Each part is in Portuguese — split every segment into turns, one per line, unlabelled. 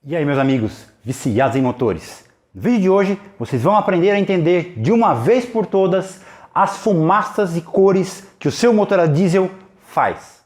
E aí, meus amigos viciados em motores? No vídeo de hoje, vocês vão aprender a entender de uma vez por todas as fumaças e cores que o seu motor a diesel faz.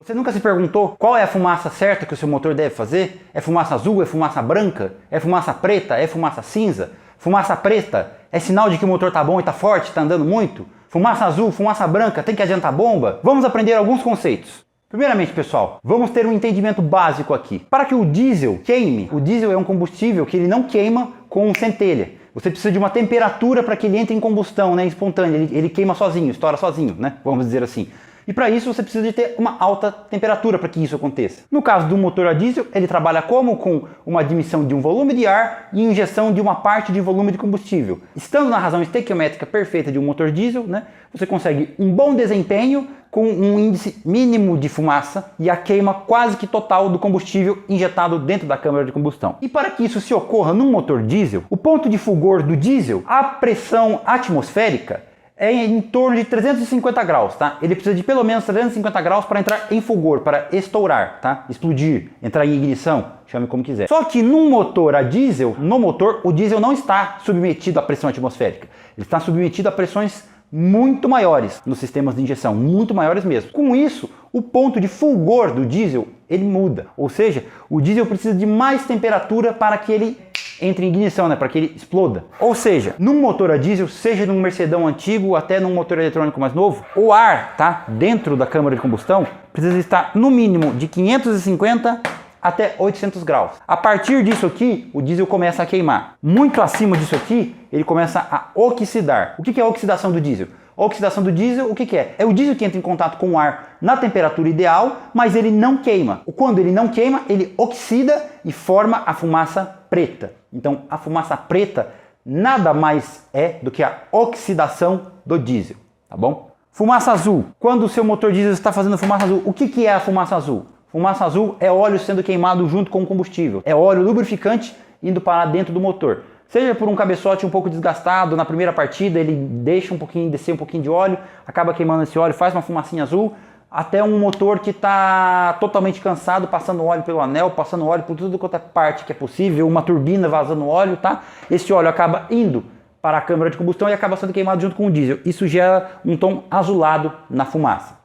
Você nunca se perguntou qual é a fumaça certa que o seu motor deve fazer? É fumaça azul? É fumaça branca? É fumaça preta? É fumaça cinza? Fumaça preta é sinal de que o motor está bom e está forte, está andando muito? Fumaça azul, fumaça branca, tem que adiantar a bomba? Vamos aprender alguns conceitos. Primeiramente, pessoal, vamos ter um entendimento básico aqui. Para que o diesel queime, o diesel é um combustível que ele não queima com centelha. Você precisa de uma temperatura para que ele entre em combustão, né, espontânea. Ele queima sozinho, estoura sozinho, né? Vamos dizer assim. E para isso você precisa de ter uma alta temperatura para que isso aconteça. No caso do motor a diesel, ele trabalha como? Com uma admissão de um volume de ar e injeção de uma parte de volume de combustível. Estando na razão estequiométrica perfeita de um motor diesel, né, você consegue um bom desempenho com um índice mínimo de fumaça e a queima quase que total do combustível injetado dentro da câmara de combustão. E para que isso se ocorra num motor diesel, o ponto de fulgor do diesel, a pressão atmosférica, é em torno de 350 graus, tá? Ele precisa de pelo menos 350 graus para entrar em fulgor, para estourar, tá? Explodir, entrar em ignição, chame como quiser. Só que num motor a diesel, no motor, o diesel não está submetido à pressão atmosférica. Ele está submetido a pressões muito maiores nos sistemas de injeção, muito maiores mesmo. Com isso, o ponto de fulgor do diesel, ele muda. Ou seja, o diesel precisa de mais temperatura para que ele entre em ignição, né, para que ele exploda. Ou seja, num motor a diesel, seja num Mercedão antigo até num motor eletrônico mais novo, o ar, tá, dentro da câmara de combustão precisa estar no mínimo de 550 até 800 graus. A partir disso aqui, o diesel começa a queimar. Muito acima disso aqui, ele começa a oxidar. O que é a oxidação do diesel? A oxidação do diesel, o que é? É o diesel que entra em contato com o ar na temperatura ideal, mas ele não queima. Quando ele não queima, ele oxida e forma a fumaça preta. Então, a fumaça preta nada mais é do que a oxidação do diesel, tá bom? Fumaça azul. Quando o seu motor diesel está fazendo fumaça azul, o que é a fumaça azul? Fumaça azul é óleo sendo queimado junto com o combustível. É óleo lubrificante indo parar dentro do motor. Seja por um cabeçote um pouco desgastado na primeira partida, ele deixa descer um pouquinho de óleo, acaba queimando esse óleo, faz uma fumacinha azul, até um motor que está totalmente cansado, passando óleo pelo anel, passando óleo por tudo quanto é parte que é possível, uma turbina vazando óleo, tá? Esse óleo acaba indo para a câmara de combustão e acaba sendo queimado junto com o diesel. Isso gera um tom azulado na fumaça.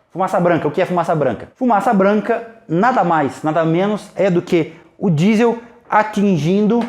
Fumaça branca, o que é fumaça branca? Fumaça branca nada mais, nada menos é do que o diesel atingindo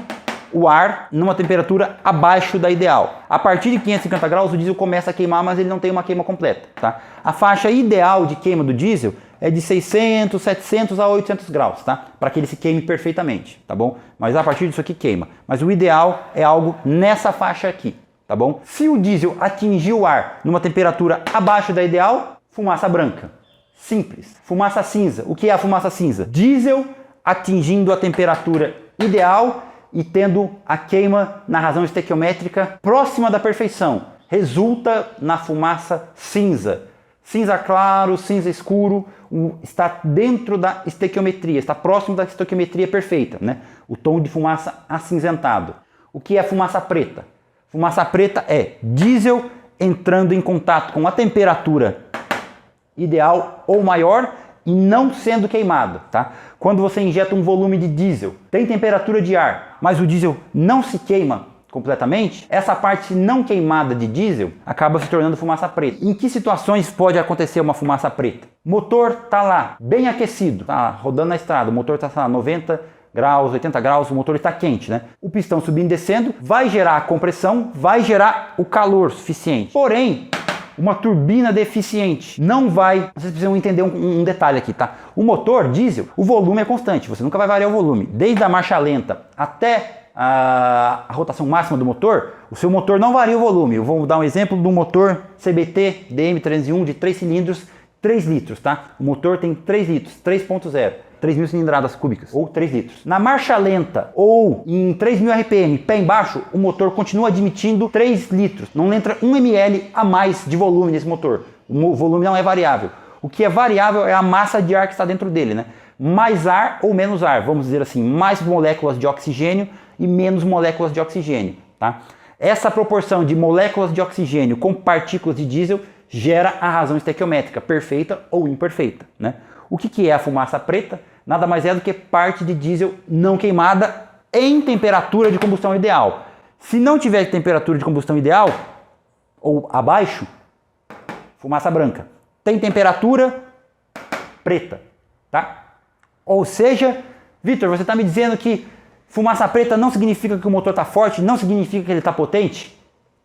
o ar numa temperatura abaixo da ideal. A partir de 550 graus o diesel começa a queimar, mas ele não tem uma queima completa, tá? A faixa ideal de queima do diesel é de 600, 700 a 800 graus, tá? Para que ele se queime perfeitamente, tá bom? Mas a partir disso aqui queima. Mas o ideal é algo nessa faixa aqui, tá bom? Se o diesel atingir o ar numa temperatura abaixo da ideal, fumaça branca. Simples. Fumaça cinza. O que é a fumaça cinza? Diesel atingindo a temperatura ideal e tendo a queima na razão estequiométrica próxima da perfeição. Resulta na fumaça cinza. Cinza claro, cinza escuro, está dentro da estequiometria, está próximo da estequiometria perfeita, né? O tom de fumaça acinzentado. O que é a fumaça preta? Fumaça preta é diesel entrando em contato com a temperatura ideal ou maior e não sendo queimado, tá? Quando você injeta um volume de diesel, tem temperatura de ar, mas o diesel não se queima completamente, essa parte não queimada de diesel acaba se tornando fumaça preta. Em que situações pode acontecer uma fumaça preta? Motor tá lá, bem aquecido, tá rodando na estrada, o motor tá lá 90 graus, 80 graus, o motor está quente, né? O pistão subindo e descendo vai gerar a compressão, vai gerar o calor suficiente. Porém, uma turbina deficiente não vai... Vocês precisam entender um detalhe aqui, tá? O motor diesel, o volume é constante, você nunca vai variar o volume. Desde a marcha lenta até a rotação máxima do motor, o seu motor não varia o volume. Eu vou dar um exemplo do motor CBT DM301 de 3 cilindros, 3 litros, tá? O motor tem 3 litros, 3.0. 3.000 cilindradas cúbicas, ou 3 litros. Na marcha lenta, ou em 3.000 RPM, pé embaixo, o motor continua admitindo 3 litros. Não entra 1 ml a mais de volume nesse motor. O volume não é variável. O que é variável é a massa de ar que está dentro dele, né? mais ar ou menos ar, vamos dizer assim, mais moléculas de oxigênio e menos moléculas de oxigênio, tá? Essa proporção de moléculas de oxigênio com partículas de diesel gera a razão estequiométrica, perfeita ou imperfeita, né? O que é a fumaça preta? Nada mais é do que parte de diesel não queimada em temperatura de combustão ideal. Se não tiver temperatura de combustão ideal, ou abaixo, fumaça branca. Tem temperatura preta, tá? Ou seja, Vitor, você está me dizendo que fumaça preta não significa que o motor está forte, não significa que ele está potente?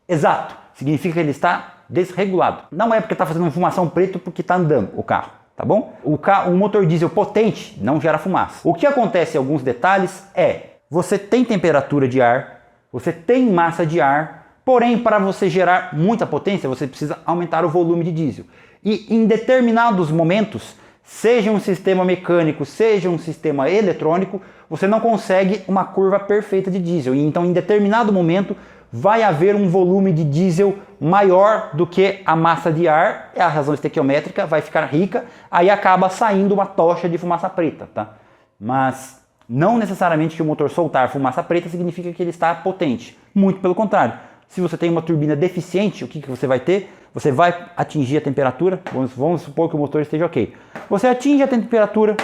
Exato, significa que ele está desregulado. Não é porque está fazendo uma fumação preta porque está andando o carro, tá bom? O motor diesel potente não gera fumaça. O que acontece em alguns detalhes é, você tem temperatura de ar, você tem massa de ar, porém para você gerar muita potência você precisa aumentar o volume de diesel. E em determinados momentos, seja um sistema mecânico, seja um sistema eletrônico, você não consegue uma curva perfeita de diesel. E então, em determinado momento, vai haver um volume de diesel maior do que a massa de ar, a razão estequiométrica vai ficar rica, aí acaba saindo uma tocha de fumaça preta, tá? Mas não necessariamente que o motor soltar fumaça preta significa que ele está potente. Muito pelo contrário. Se você tem uma turbina deficiente, o que você vai ter? Você vai atingir a temperatura, vamos supor que o motor esteja ok. Você atinge a temperatura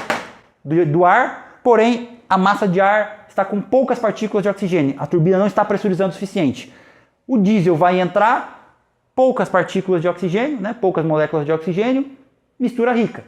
do ar, porém a massa de ar está com poucas partículas de oxigênio. A turbina não está pressurizando o suficiente. O diesel vai entrar, poucas partículas de oxigênio, né? Poucas moléculas de oxigênio, mistura rica.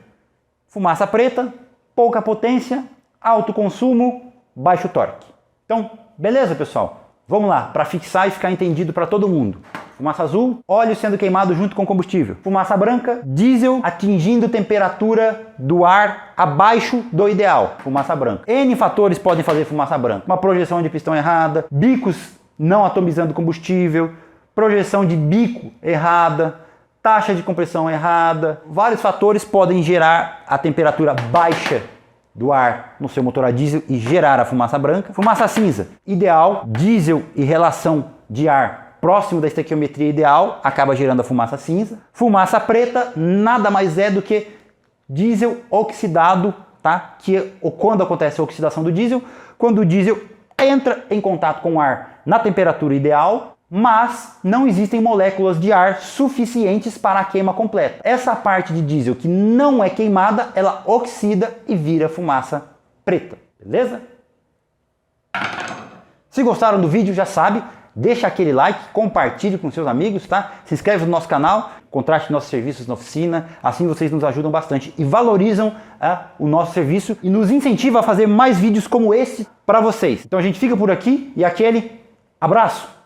Fumaça preta, pouca potência, alto consumo, baixo torque. Então, beleza, pessoal? Vamos lá, para fixar e ficar entendido para todo mundo. Fumaça azul, óleo sendo queimado junto com combustível. Fumaça branca, diesel atingindo temperatura do ar abaixo do ideal. Fumaça branca. N fatores podem fazer fumaça branca. Uma projeção de pistão errada, bicos não atomizando combustível, projeção de bico errada, taxa de compressão errada. Vários fatores podem gerar a temperatura baixa do ar no seu motor a diesel e gerar a fumaça branca. Fumaça cinza, ideal, diesel e relação de ar próximo da estequiometria ideal, acaba gerando a fumaça cinza. Fumaça preta nada mais é do que diesel oxidado, tá? Quando acontece a oxidação do diesel, quando o diesel entra em contato com o ar na temperatura ideal, mas não existem moléculas de ar suficientes para a queima completa. Essa parte de diesel que não é queimada, ela oxida e vira fumaça preta, beleza? Se gostaram do vídeo, já sabe, deixa aquele like, compartilhe com seus amigos, tá? Se inscreve no nosso canal, contrate nossos serviços na oficina, assim vocês nos ajudam bastante e valorizam o nosso serviço e nos incentivam a fazer mais vídeos como esse para vocês. Então a gente fica por aqui e aquele abraço!